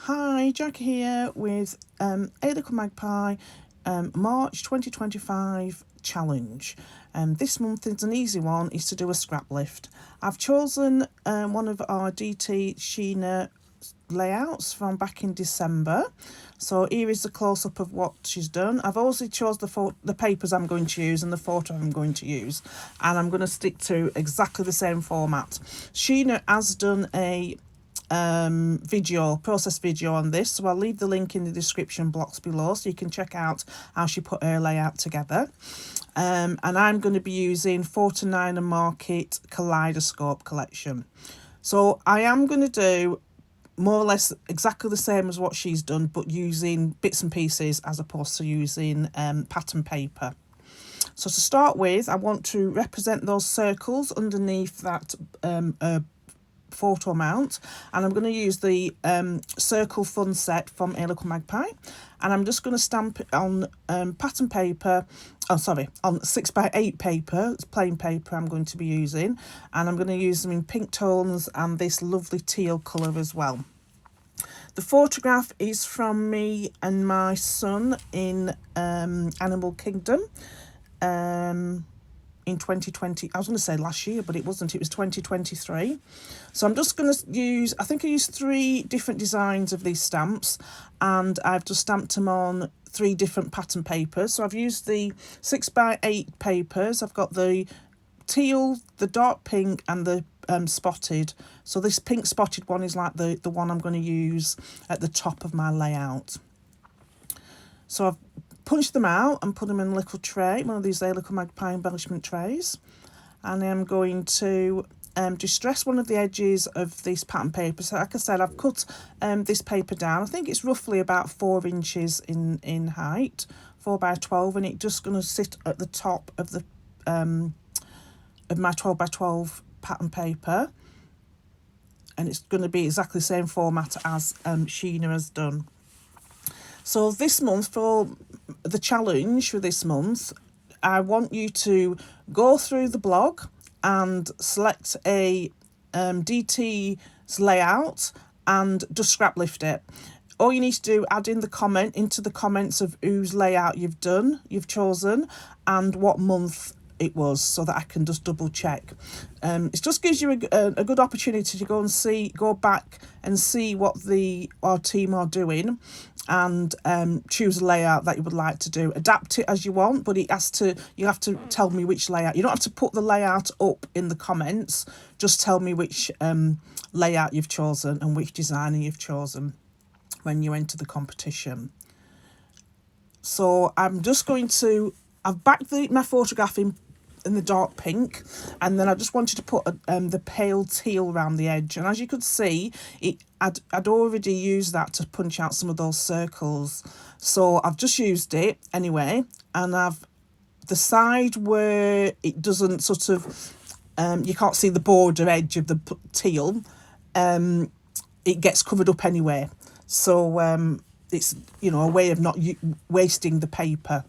Hi, Jack here with Hey Little Magpie March 2025 challenge. This month is an easy one, is to do a scrap lift. I've chosen one of our DT Sheena layouts from back in December. So here is the close-up of what she's done. I've also chosen the papers I'm going to use and the photo I'm going to use, and I'm going to stick to exactly the same format. Sheena has done a process video on this, so I'll leave the link in the description box below so you can check out how she put her layout together. And I'm going to be using 4-9 and Market Kaleidoscope Collection. So I am going to do more or less exactly the same as what she's done, but using bits and pieces as opposed to using pattern paper. So to start with, I want to represent those circles underneath that photo mount, and I'm going to use the circle fun set from Hey Little Magpie, and I'm just going to stamp it on pattern paper, on 6x8 paper. It's plain paper I'm going to be using, and I'm going to use them in pink tones and this lovely teal colour as well. The photograph is from me and my son in Animal Kingdom in 2020. I was going to say last year, but it wasn't. It was 2023. So I'm just going to use, I think I used 3 different designs of these stamps, and I've just stamped them on 3 different pattern papers. So I've used the 6x8 papers. I've got the teal, the dark pink, and the spotted. So this pink spotted one is like the one I'm going to use at the top of my layout. So I've punched them out and put them in a little tray, one of these Hey Little Magpie embellishment trays, and I'm going to distress one of the edges of this pattern paper. So like I said, I've cut this paper down. I think it's roughly about 4 inches in height, 4x12, and it's just going to sit at the top of the of my 12x12 pattern paper, and it's going to be exactly the same format as Sheena has done. So this month, for the challenge for this month, I want you to go through the blog and select a DT's layout and just scrap lift it. All you need to do, add in the comment into the comments of whose layout you've chosen, and what month it was, so that I can just double check. It just gives you a good opportunity to go back and see what our team are doing, and choose a layout that you would like to do. Adapt it as you want, but you have to tell me which layout. You don't have to put the layout up in the comments, just tell me which layout you've chosen and which designer you've chosen when you enter the competition. So I'm just going to, I've backed my photograph in the dark pink, and then I just wanted to put the pale teal around the edge, and as you could see, I'd already used that to punch out some of those circles, so I've just used it anyway, and the side where it doesn't sort of you can't see the border edge of the teal, it gets covered up anyway, so it's a way of not wasting the paper.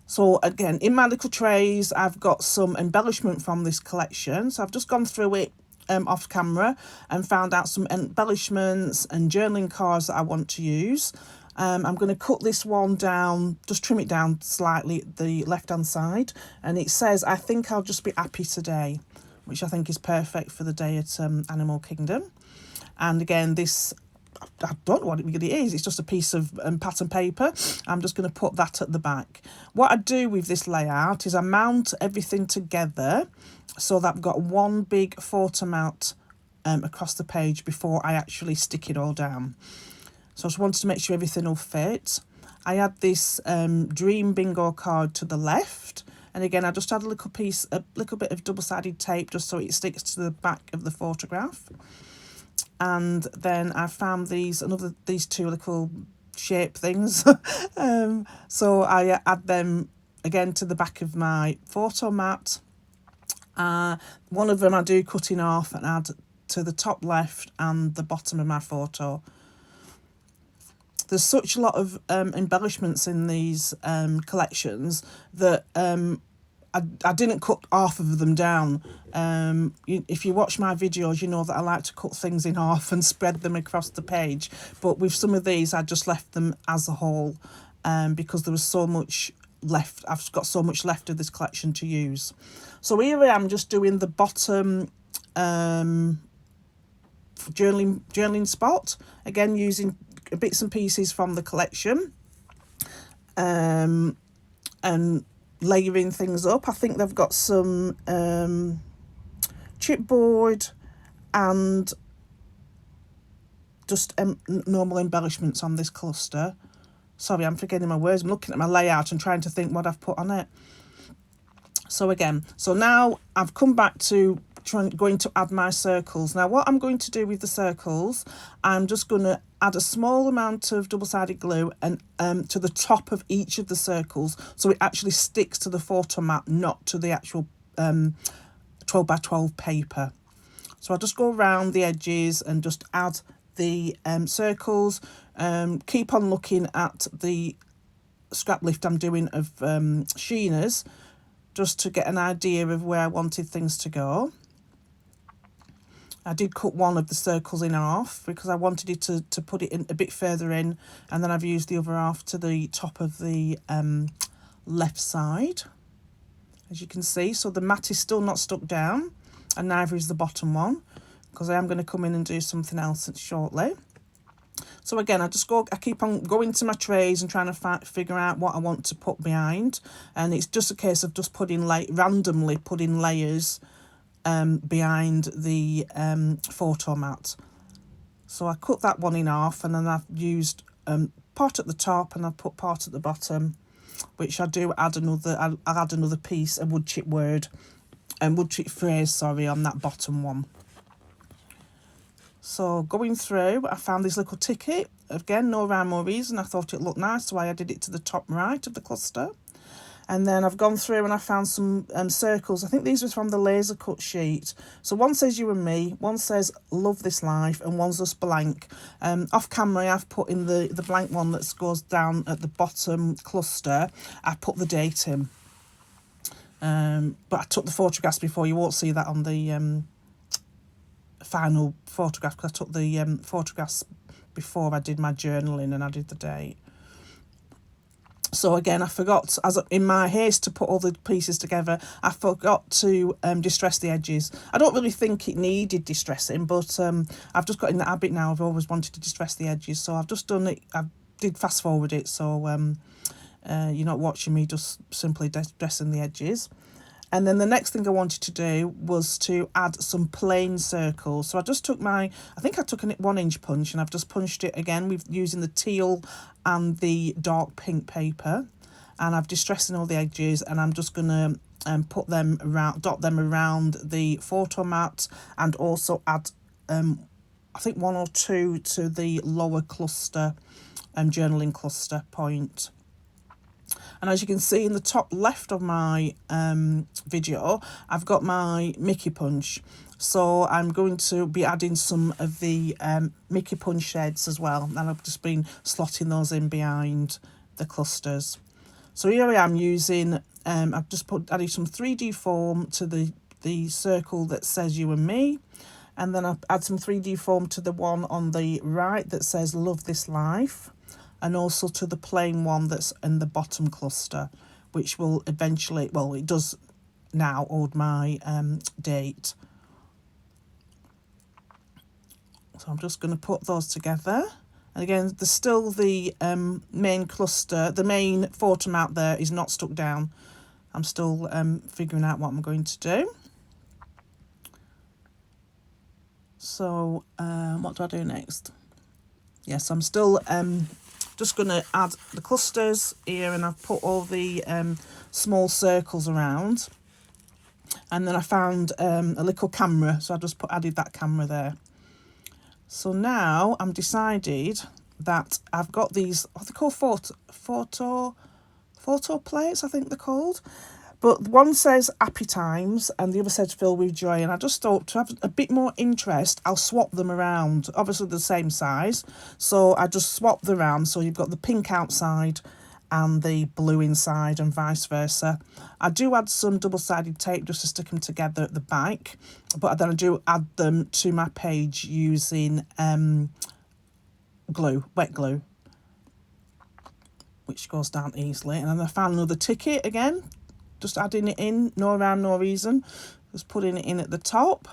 So again, in my little trays, I've got some embellishment from this collection. So I've just gone through it off camera and found out some embellishments and journaling cards that I want to use. I'm going to cut this one down, just trim it down slightly at the left-hand side. And it says, "I think I'll just be happy today," which I think is perfect for the day at Animal Kingdom. And again, this, I don't know what it really is. It's just a piece of pattern paper. I'm just going to put that at the back. What I do with this layout is I mount everything together so that I've got one big photo mount across the page before I actually stick it all down. So I just wanted to make sure everything will fit. I add this dream bingo card to the left. And again, I just add a little bit of double-sided tape just so it sticks to the back of the photograph. And then I found these 2 little shape things. So I add them again to the back of my photo mat. One of them I do cutting off and add to the top left and the bottom of my photo. There's such a lot of embellishments in these collections that I didn't cut half of them down. If you watch my videos, you know that I like to cut things in half and spread them across the page. But with some of these, I just left them as a whole because there was so much left. I've got so much left of this collection to use. So here I am just doing the bottom journaling spot. Again, using bits and pieces from the collection. And layering things up. I think they've got some chipboard and just normal embellishments on this cluster. Sorry, I'm forgetting my words. I'm looking at my layout and trying to think what I've put on it. So now I've come back to going to add my circles. Now what I'm going to do with the circles, I'm just going to add a small amount of double-sided glue and to the top of each of the circles, so it actually sticks to the photo mat, not to the actual 12 by 12 paper. So I'll just go around the edges and just add the circles. Keep on looking at the scrap lift I'm doing of Sheena's, just to get an idea of where I wanted things to go. I did cut one of the circles in half because I wanted it to put it in a bit further in, and then I've used the other half to the top of the left side, as you can see. So the mat is still not stuck down, and neither is the bottom one, because I am going to come in and do something else shortly. So again, I keep on going to my trays and trying to figure out what I want to put behind, and it's just a case of just randomly putting layers behind the photo mat. So I cut that one in half, and then I've used part at the top and I've put part at the bottom, which I do add I'll add another piece, a wood chip phrase, on that bottom one. So going through, I found this little ticket. Again, no rhyme or reason. I thought it looked nice, so I added it to the top right of the cluster. And then I've gone through and I found some circles. I think these were from the laser cut sheet. So one says you and me, one says love this life, and one's just blank. Off camera, I've put in the blank one that goes down at the bottom cluster. I put the date in. But I took the photographs before. You won't see that on the final photograph, because I took the photographs before I did my journaling and I did the date. So again, I forgot, in my haste to put all the pieces together, I forgot to distress the edges. I don't really think it needed distressing, but I've just got in the habit now. I've always wanted to distress the edges, so I've just done it. I did fast forward it, so you're not watching me just simply distressing the edges. And then the next thing I wanted to do was to add some plain circles. So I just took I think I took a 1-inch punch, and I've just punched it again with using the teal and the dark pink paper. And I've distressing all the edges, and I'm just going to dot them around the photo mat, and also add, I think 1 or 2 to the lower cluster, journaling cluster point. And as you can see in the top left of my video, I've got my Mickey punch. So I'm going to be adding some of the Mickey punch heads as well. And I've just been slotting those in behind the clusters. So here I am using, I've just added some 3D foam to the circle that says you and me. And then I've added some 3D foam to the one on the right that says love this life. And also to the plain one that's in the bottom cluster, which will eventually, well, it does now hold my date. So I'm just going to put those together. And again, there's still the main cluster, the main photo mat there is not stuck down. I'm still figuring out what I'm going to do. So what do I do next? Yes, I'm still just going to add the clusters here, and I've put all the small circles around. And then I found a little camera, so I just added that camera there. So now I'm decided that I've got these, what are they called, photo plates, I think they're called. But one says happy times and the other says filled with joy. And I just thought, to have a bit more interest, I'll swap them around. Obviously the same size, so I just swapped them around. So you've got the pink outside and the blue inside and vice versa. I do add some double-sided tape just to stick them together at the back, but then I do add them to my page using glue, wet glue, which goes down easily. And then I found another ticket again, just adding it in, no rhyme, no reason, just putting it in at the top.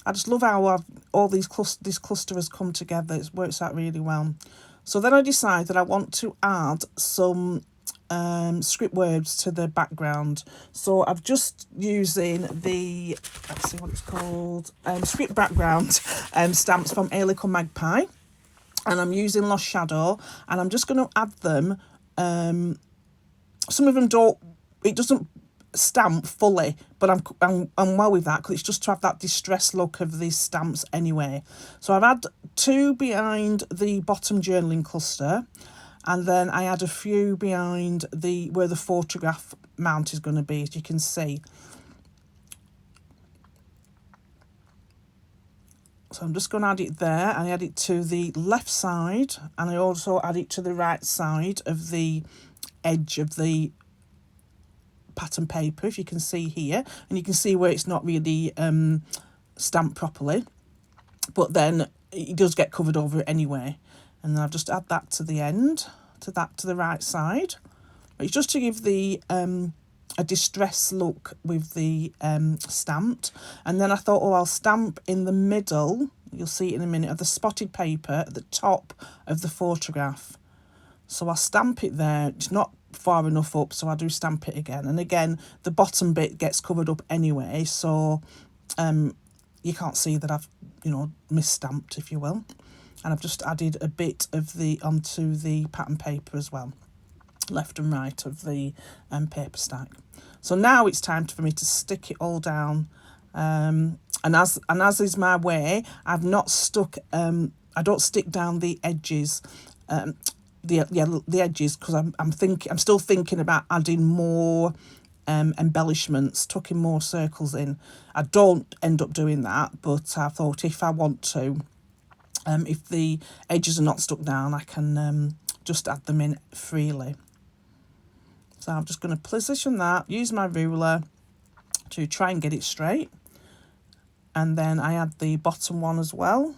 I just love how all this cluster has come together. It works out really well. So then I decide that I want to add some script words to the background. So I've just using the, let's see what it's called, script background stamps from Hey Little Magpie. And I'm using Lost Shadow, and I'm just going to add them. Some of them it doesn't stamp fully, but I'm well with that because it's just to have that distressed look of these stamps anyway. So I've had 2 behind the bottom journaling cluster, and then I add a few behind where the photograph mount is going to be, as you can see. So I'm just going to add it there, and I add it to the left side, and I also add it to the right side of the edge of the pattern paper, if you can see here, and you can see where it's not really stamped properly, but then it does get covered over anyway. And then I've just add that to the end, to the right side. It's just to give the a distressed look with the stamped. And then I thought, oh, I'll stamp in the middle, you'll see it in a minute, of the spotted paper at the top of the photograph. So I'll stamp it there. It's not far enough up, so I do stamp it again. And again, the bottom bit gets covered up anyway, so you can't see that I've, misstamped, if you will. And I've just added a bit of onto the pattern paper as well, left and right of the paper stack. So now it's time for me to stick it all down. And as is my way, I've not stuck. I don't stick down the edges. The edges, because I'm still thinking about adding more embellishments, tucking more circles in. I don't end up doing that, but I thought if I want to, if the edges are not stuck down, I can just add them in freely. So I'm just going to position that, use my ruler to try and get it straight, and then I add the bottom one as well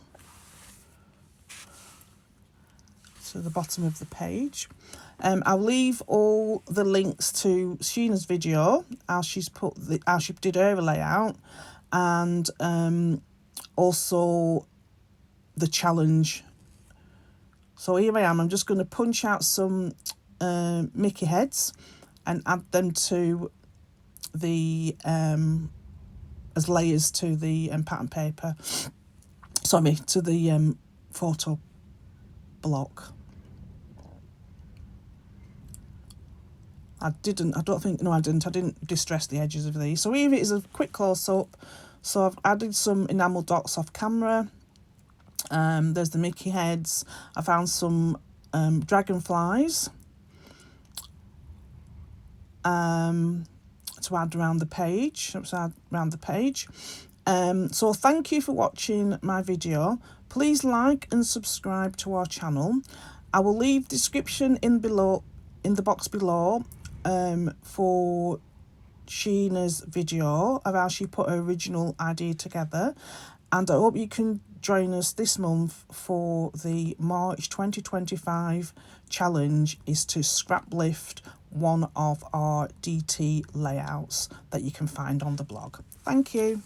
to the bottom of the page. I'll leave all the links to Sheena's video, how she did her layout, and also the challenge. So here I am. I'm just going to punch out some Mickey heads and add them to the as layers to the pattern paper. Sorry, to the photo block. I didn't distress the edges of these. So here it is, a quick close-up. So I've added some enamel dots off camera. There's the Mickey heads. I found some dragonflies to add around the page. So thank you for watching my video. Please like and subscribe to our channel. I will leave description in the box below for Sheena's video of how she put her original idea together, and I hope you can join us this month for the March 2025 challenge, is to scrap lift one of our DT layouts that you can find on the blog. Thank you.